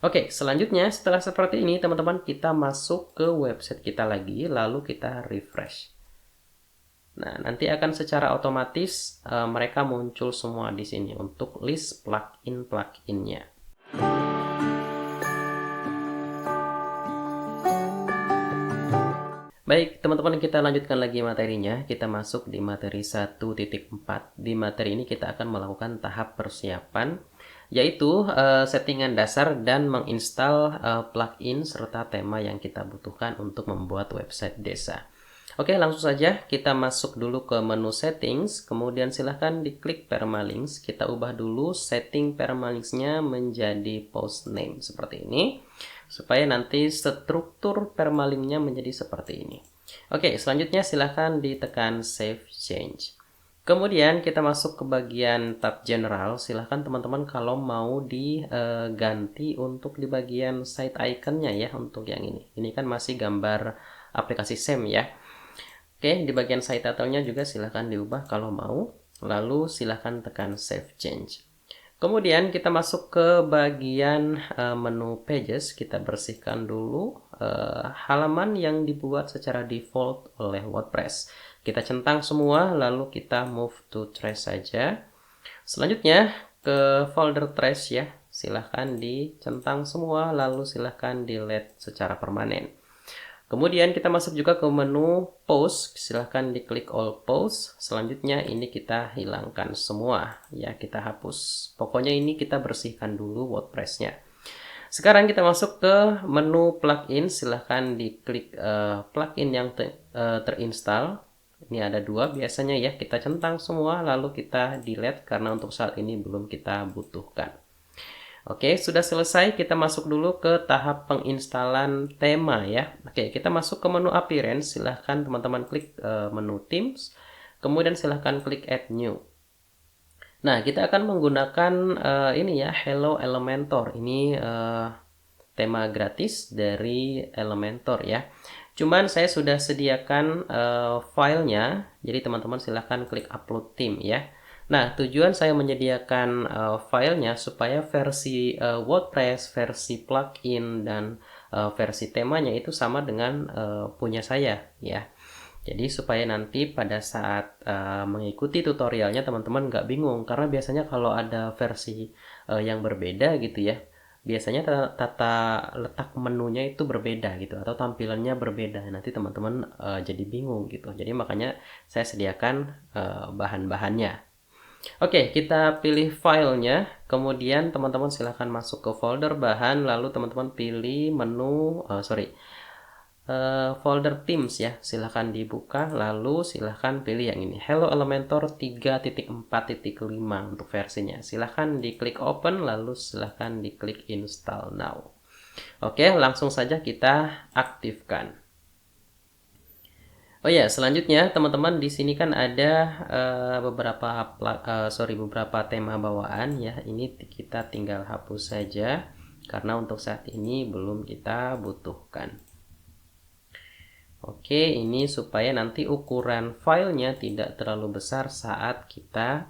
Oke, selanjutnya setelah seperti ini teman-teman kita masuk ke website kita lagi, lalu kita refresh. Nah, nanti akan secara otomatis mereka muncul semua di sini untuk list plugin-pluginnya. Baik, teman-teman, kita lanjutkan lagi materinya. Kita masuk di materi 1.4. Di materi ini kita akan melakukan tahap persiapan, yaitu settingan dasar dan menginstal plugin serta tema yang kita butuhkan untuk membuat website desa. Oke, langsung saja kita masuk dulu ke menu settings, kemudian silahkan diklik permalinks. Kita ubah dulu setting permalinksnya menjadi post name seperti ini, supaya nanti struktur permalinknya menjadi seperti ini. Oke, selanjutnya silahkan ditekan save change. Kemudian kita masuk ke bagian tab general. Silahkan teman-teman kalau mau diganti untuk di bagian site iconnya ya, untuk yang ini. Ini kan masih gambar aplikasi SEM ya. Oke, di bagian site title-nya juga silahkan diubah kalau mau. Lalu silahkan tekan save change. Kemudian kita masuk ke bagian menu pages. Kita bersihkan dulu halaman yang dibuat secara default oleh WordPress. Kita centang semua, lalu kita move to trash saja. Selanjutnya ke folder trash ya. Silahkan dicentang semua, lalu silahkan delete secara permanen. Kemudian kita masuk juga ke menu post, silahkan diklik all post. Selanjutnya ini kita hilangkan semua, ya kita hapus. Pokoknya ini kita bersihkan dulu WordPress-nya. Sekarang kita masuk ke menu plugin, silahkan diklik plugin yang terinstall. Ini ada dua biasanya ya, kita centang semua lalu kita delete karena untuk saat ini belum kita butuhkan. Oke, sudah selesai. Kita masuk dulu ke tahap penginstalan tema ya. Oke, kita masuk ke menu appearance. Silahkan teman-teman klik menu themes. Kemudian silahkan klik add new. Nah, kita akan menggunakan ini ya, Hello Elementor. Ini tema gratis dari Elementor ya. Cuman saya sudah sediakan filenya. Jadi teman-teman silahkan klik upload theme ya. Nah, tujuan saya menyediakan filenya supaya versi WordPress, versi plugin, dan versi temanya itu sama dengan punya saya ya. Jadi supaya nanti pada saat mengikuti tutorialnya teman-teman nggak bingung. Karena biasanya kalau ada versi yang berbeda gitu ya, biasanya tata letak menunya itu berbeda gitu, atau tampilannya berbeda. Nanti teman-teman jadi bingung gitu. Jadi makanya saya sediakan bahan-bahannya. Oke, kita pilih filenya, kemudian teman-teman silahkan masuk ke folder bahan, lalu teman-teman pilih menu, folder themes ya, silahkan dibuka, lalu silahkan pilih yang ini, Hello Elementor 3.4.5 untuk versinya. Silahkan diklik open, lalu silahkan diklik install now. Oke, langsung saja kita aktifkan. Oh ya, selanjutnya teman-teman di sini kan ada beberapa tema bawaan ya. Ini kita tinggal hapus saja karena untuk saat ini belum kita butuhkan. Oke, ini supaya nanti ukuran filenya tidak terlalu besar saat kita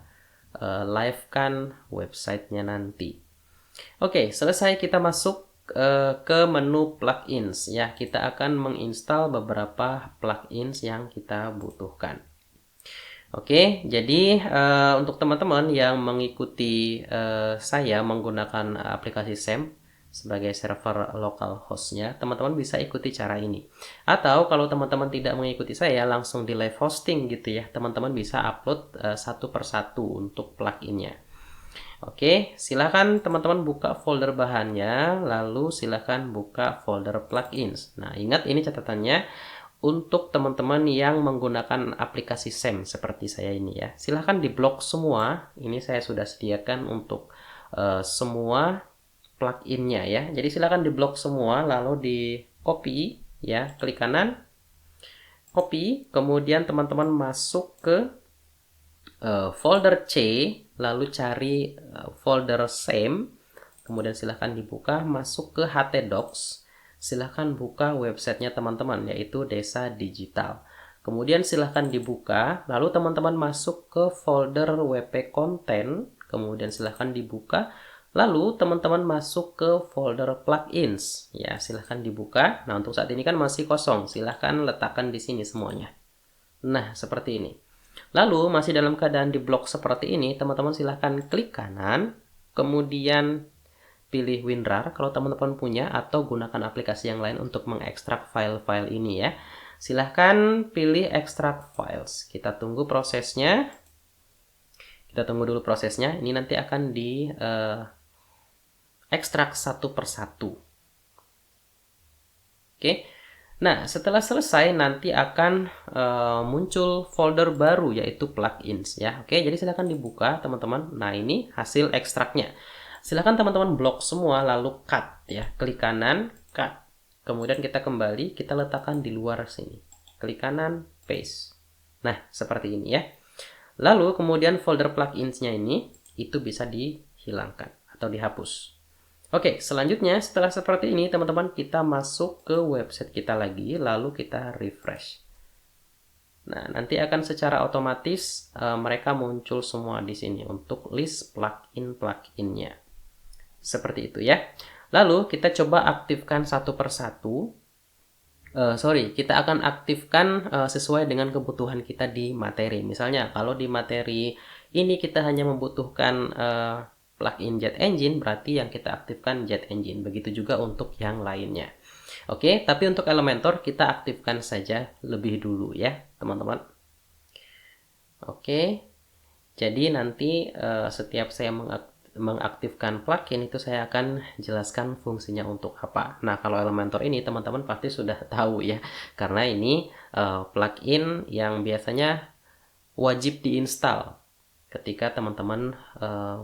live-kan websitenya nanti. Oke, selesai kita masuk ke menu plugins ya. Kita akan menginstal beberapa plugins yang kita butuhkan. Oke, jadi untuk teman-teman yang mengikuti saya menggunakan aplikasi SEM sebagai server lokal hostnya, teman-teman bisa ikuti cara ini. Atau kalau teman-teman tidak mengikuti saya langsung di live hosting gitu ya, teman-teman bisa upload satu persatu untuk pluginnya. Oke, silakan teman-teman buka folder bahannya, lalu silakan buka folder plugins. Nah, ingat ini catatannya untuk teman-teman yang menggunakan aplikasi SEM seperti saya ini ya. Silakan diblok semua. Ini saya sudah sediakan untuk semua pluginnya ya. Jadi silakan diblok semua, lalu di copy ya, klik kanan, copy, kemudian teman-teman masuk ke folder C, lalu cari folder SEM, kemudian silahkan dibuka, masuk ke htdocs, silahkan buka websitenya teman-teman, yaitu Desa Digital. Kemudian silahkan dibuka, lalu teman-teman masuk ke folder WP Content, kemudian silahkan dibuka, Lalu teman-teman masuk ke folder plugins. Ya, silahkan dibuka. Nah, untuk saat ini kan masih kosong. Silahkan letakkan di sini semuanya. Nah, seperti ini. Lalu, masih dalam keadaan di blok seperti ini, teman-teman silahkan klik kanan, kemudian pilih WinRAR kalau teman-teman punya, atau gunakan aplikasi yang lain untuk mengekstrak file-file ini ya. Silahkan pilih extract files. Kita tunggu prosesnya. Kita tunggu dulu prosesnya. Ini nanti akan di ekstrak satu persatu. Oke. Nah, setelah selesai nanti akan muncul folder baru yaitu plugins ya. Oke, jadi silahkan dibuka teman-teman. Nah, ini hasil ekstraknya. Silahkan teman-teman blok semua lalu cut ya. Klik kanan, cut. Kemudian kita kembali, kita letakkan di luar sini. Klik kanan, paste. Nah, seperti ini ya. Lalu kemudian folder pluginsnya ini itu bisa dihilangkan atau dihapus. Oke, selanjutnya setelah seperti ini teman-teman kita masuk ke website kita lagi lalu kita refresh. Nah, nanti akan secara otomatis mereka muncul semua di sini untuk list plugin-pluginnya. Seperti itu ya. Lalu kita coba aktifkan satu persatu. Kita akan aktifkan sesuai dengan kebutuhan kita di materi. Misalnya kalau di materi ini kita hanya membutuhkan plugin Jet Engine, berarti yang kita aktifkan Jet Engine. Begitu juga untuk yang lainnya. Oke, tapi untuk Elementor kita aktifkan saja lebih dulu ya, teman-teman. Oke, jadi nanti setiap saya mengaktifkan plugin itu saya akan jelaskan fungsinya untuk apa. Nah, kalau Elementor ini teman-teman pasti sudah tahu ya, karena ini plugin yang biasanya wajib diinstal ketika teman-teman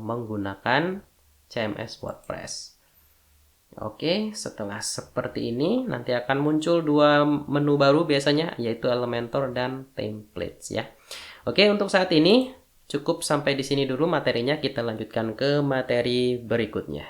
menggunakan CMS WordPress. Oke, setelah seperti ini nanti akan muncul dua menu baru biasanya, yaitu Elementor dan Templates ya. Oke, untuk saat ini cukup sampai di sini dulu materinya, kita lanjutkan ke materi berikutnya.